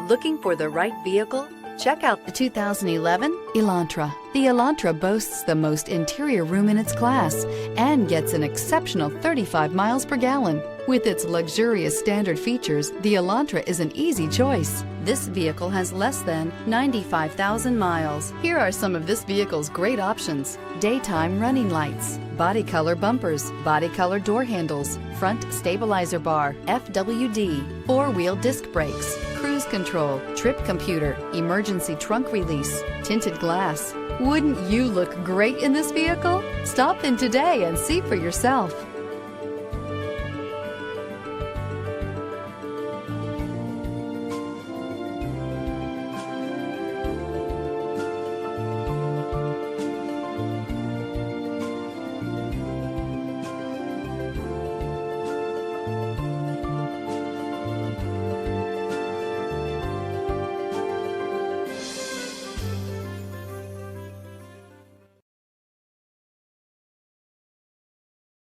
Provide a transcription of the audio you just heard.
Looking for the right vehicle? Check out the 2011 Elantra. The Elantra boasts the most interior room in its class and gets an exceptional 35 miles per gallon. With its luxurious standard features, the Elantra is an easy choice. This vehicle has less than 95,000 miles. Here are some of this vehicle's great options: daytime running lights, body color bumpers, body color door handles, front stabilizer bar, FWD, four-wheel disc brakes, cruise control, trip computer, emergency trunk release, tinted glass. Wouldn't you look great in this vehicle? Stop in today and see for yourself.